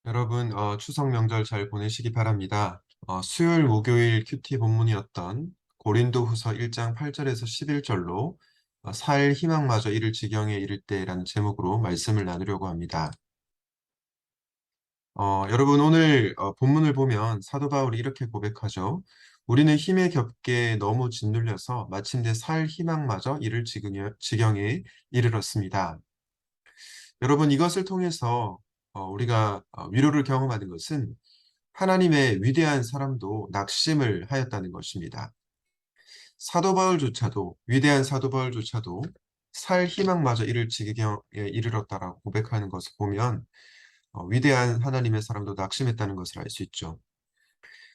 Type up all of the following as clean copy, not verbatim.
여러분, 추석 명절 잘 보내시기 바랍니다. 수요일, 목요일 큐티 본문이었던 고린도후서 1장 8절에서 11절로 살 희망마저 이를 지경에 이를 때라는 제목으로 말씀을 나누려고 합니다. 여러분, 오늘 본문을 보면 사도 바울이 이렇게 고백하죠. 우리는 힘에 겹게 너무 짓눌려서 마침내 살 희망마저 이를 지경에 이르렀습니다. 여러분, 이것을 통해서 우리가 위로를 경험하는 것은 하나님의 위대한 사람도 낙심을 하였다는 것입니다. 사도 바울조차도, 위대한 사도 바울조차도 살 희망마저 이를 지경에 이르렀다라고 고백하는 것을 보면 위대한 하나님의 사람도 낙심했다는 것을 알 수 있죠.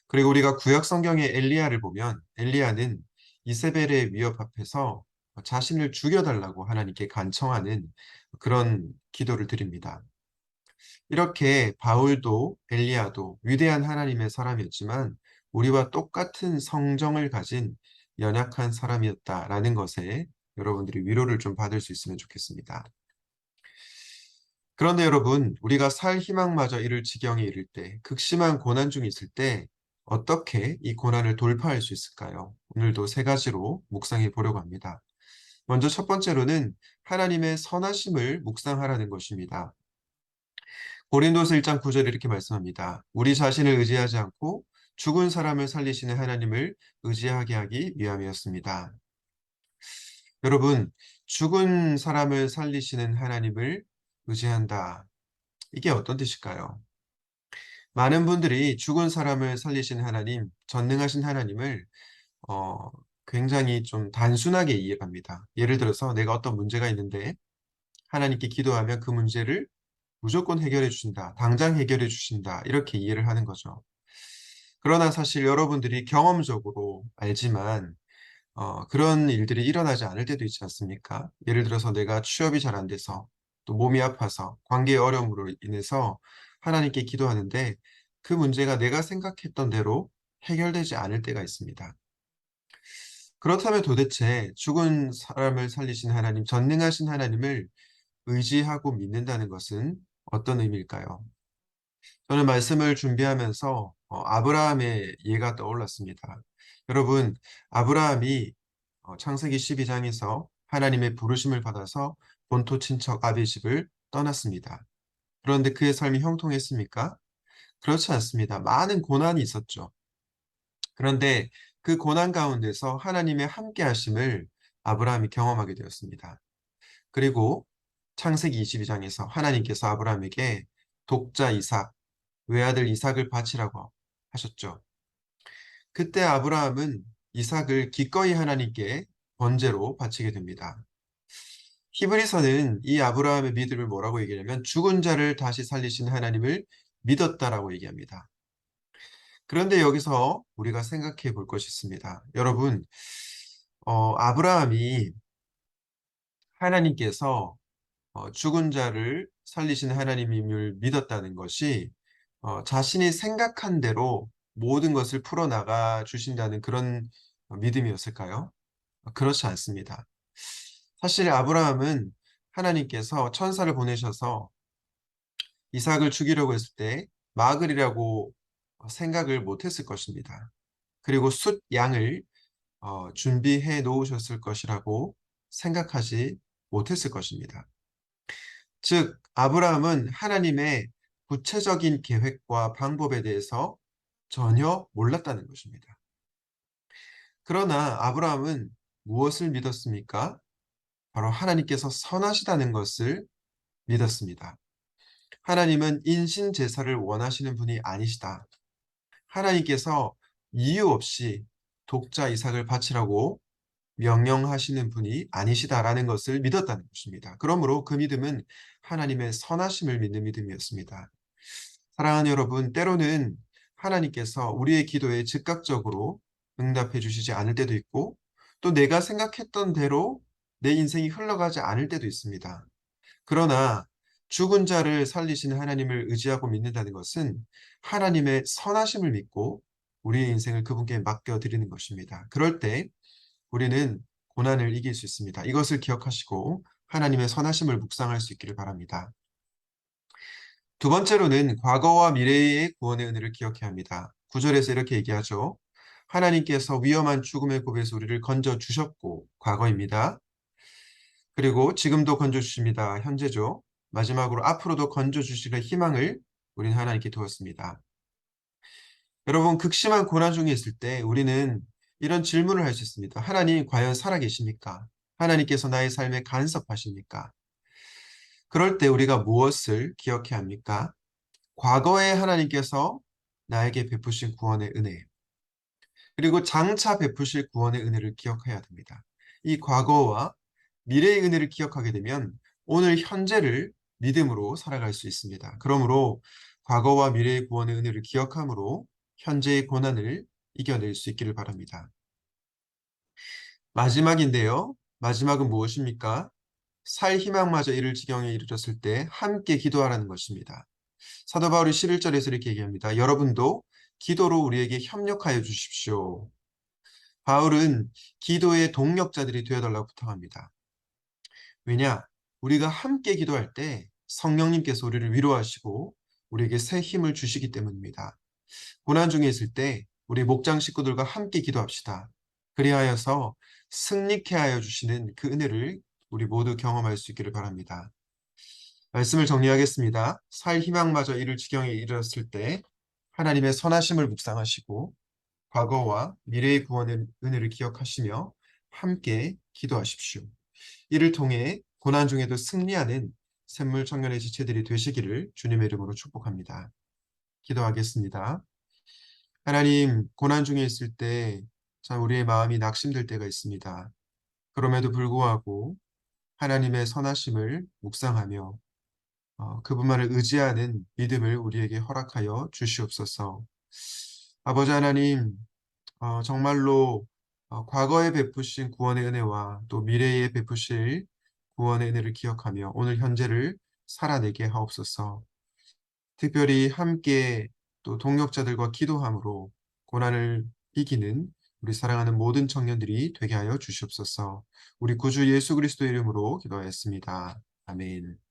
그리고 우리가 구약 성경의 엘리야를 보면 엘리야는 이세벨의 위협 앞에서 자신을 죽여달라고 하나님께 간청하는 그런 기도를 드립니다. 이렇게 바울도 엘리야도 위대한 하나님의 사람이었지만 우리와 똑같은 성정을 가진 연약한 사람이었다라는 것에 여러분들이 위로를 좀 받을 수 있으면 좋겠습니다. 그런데 여러분, 우리가 살 희망마저 이를 지경에 이를 때, 극심한 고난 중에 있을 때 어떻게 이 고난을 돌파할 수 있을까요? 오늘도 세 가지로 묵상해 보려고 합니다. 먼저 첫 번째로는 하나님의 선하심을 묵상하라는 것입니다. 고린도서 1장 9절에 이렇게 말씀합니다. 우리 자신을 의지하지 않고 죽은 사람을 살리시는 하나님을 의지하게 하기 위함이었습니다. 여러분, 죽은 사람을 살리시는 하나님을 의지한다. 이게 어떤 뜻일까요? 많은 분들이 죽은 사람을 살리신 하나님, 전능하신 하나님을 어, 굉장히 좀 단순하게 이해합니다. 예를 들어서 내가 어떤 문제가 있는데 하나님께 기도하면 그 문제를 무조건 해결해 주신다. 당장 해결해 주신다. 이렇게 이해를 하는 거죠. 그러나 사실 여러분들이 경험적으로 알지만 그런 일들이 일어나지 않을 때도 있지 않습니까? 예를 들어서 내가 취업이 잘 안 돼서 또 몸이 아파서 관계의 어려움으로 인해서 하나님께 기도하는데 그 문제가 내가 생각했던 대로 해결되지 않을 때가 있습니다. 그렇다면 도대체 죽은 사람을 살리신 하나님, 전능하신 하나님을 의지하고 믿는다는 것은 어떤 의미일까요? 저는 말씀을 준비하면서 아브라함의 예가 떠올랐습니다. 여러분, 아브라함이 창세기 12장에서 하나님의 부르심을 받아서 본토 친척 아비 집을 떠났습니다. 그런데 그의 삶이 형통했습니까? 그렇지 않습니다. 많은 고난이 있었죠. 그런데 그 고난 가운데서 하나님의 함께 하심을 아브라함이 경험하게 되었습니다. 그리고 창세기 22장에서 하나님께서 아브라함에게 독자 이삭, 외아들 이삭을 바치라고 하셨죠. 그때 아브라함은 이삭을 기꺼이 하나님께 번제로 바치게 됩니다. 히브리서는 이 아브라함의 믿음을 뭐라고 얘기하냐면 죽은 자를 다시 살리신 하나님을 믿었다라고 얘기합니다. 그런데 여기서 우리가 생각해 볼 것이 있습니다. 여러분, 아브라함이 하나님께서 죽은 자를 살리신 하나님임을 믿었다는 것이 자신이 생각한 대로 모든 것을 풀어나가 주신다는 그런 믿음이었을까요? 그렇지 않습니다. 사실 아브라함은 하나님께서 천사를 보내셔서 이삭을 죽이려고 했을 때 마글이라고 생각을 못했을 것입니다. 그리고 숫 양을 준비해 놓으셨을 것이라고 생각하지 못했을 것입니다. 즉, 아브라함은 하나님의 구체적인 계획과 방법에 대해서 전혀 몰랐다는 것입니다. 그러나 아브라함은 무엇을 믿었습니까? 바로 하나님께서 선하시다는 것을 믿었습니다. 하나님은 인신 제사를 원하시는 분이 아니시다. 하나님께서 이유 없이 독자 이삭을 바치라고 명령하시는 분이 아니시다라는 것을 믿었다는 것입니다. 그러므로 그 믿음은 하나님의 선하심을 믿는 믿음이었습니다. 사랑하는 여러분, 때로는 하나님께서 우리의 기도에 즉각적으로 응답해 주시지 않을 때도 있고, 또 내가 생각했던 대로 내 인생이 흘러가지 않을 때도 있습니다. 그러나 죽은 자를 살리시는 하나님을 의지하고 믿는다는 것은 하나님의 선하심을 믿고 우리의 인생을 그분께 맡겨드리는 것입니다. 그럴 때 우리는 고난을 이길 수 있습니다. 이것을 기억하시고 하나님의 선하심을 묵상할 수 있기를 바랍니다. 두 번째로는 과거와 미래의 구원의 은혜를 기억해야 합니다. 9절에서 이렇게 얘기하죠. 하나님께서 위험한 죽음의 굽에서 우리를 건져 주셨고, 과거입니다. 그리고 지금도 건져 주십니다. 현재죠. 마지막으로 앞으로도 건져 주실 희망을 우리는 하나님께 두었습니다. 여러분, 극심한 고난 중에 있을 때 우리는 이런 질문을 할 수 있습니다. 하나님 과연 살아계십니까? 하나님께서 나의 삶에 간섭하십니까? 그럴 때 우리가 무엇을 기억해야 합니까? 과거에 하나님께서 나에게 베푸신 구원의 은혜, 그리고 장차 베푸실 구원의 은혜를 기억해야 됩니다. 이 과거와 미래의 은혜를 기억하게 되면 오늘 현재를 믿음으로 살아갈 수 있습니다. 그러므로 과거와 미래의 구원의 은혜를 기억함으로 현재의 고난을 이겨낼 수 있기를 바랍니다. 마지막인데요. 마지막은 무엇입니까? 살 희망마저 이를 지경에 이르렀을 때 함께 기도하라는 것입니다. 사도 바울이 11절에서 이렇게 얘기합니다. 여러분도 기도로 우리에게 협력하여 주십시오. 바울은 기도의 동력자들이 되어달라고 부탁합니다. 왜냐? 우리가 함께 기도할 때 성령님께서 우리를 위로하시고 우리에게 새 힘을 주시기 때문입니다. 고난 중에 있을 때 우리 목장 식구들과 함께 기도합시다. 그리하여서 승리케 하여 주시는 그 은혜를 우리 모두 경험할 수 있기를 바랍니다. 말씀을 정리하겠습니다. 살 희망마저 이를 지경에 이르렀을 때 하나님의 선하심을 묵상하시고 과거와 미래의 구원의 은혜를 기억하시며 함께 기도하십시오. 이를 통해 고난 중에도 승리하는 샘물 청년의 지체들이 되시기를 주님의 이름으로 축복합니다. 기도하겠습니다. 하나님, 고난 중에 있을 때 참 우리의 마음이 낙심될 때가 있습니다. 그럼에도 불구하고 하나님의 선하심을 묵상하며 그분만을 의지하는 믿음을 우리에게 허락하여 주시옵소서. 아버지 하나님, 정말로 과거에 베푸신 구원의 은혜와 또 미래에 베푸실 구원의 은혜를 기억하며 오늘 현재를 살아내게 하옵소서. 특별히 함께 또 동역자들과 기도함으로 고난을 이기는 우리 사랑하는 모든 청년들이 되게 하여 주시옵소서. 우리 구주 예수 그리스도 이름으로 기도하였습니다. 아멘.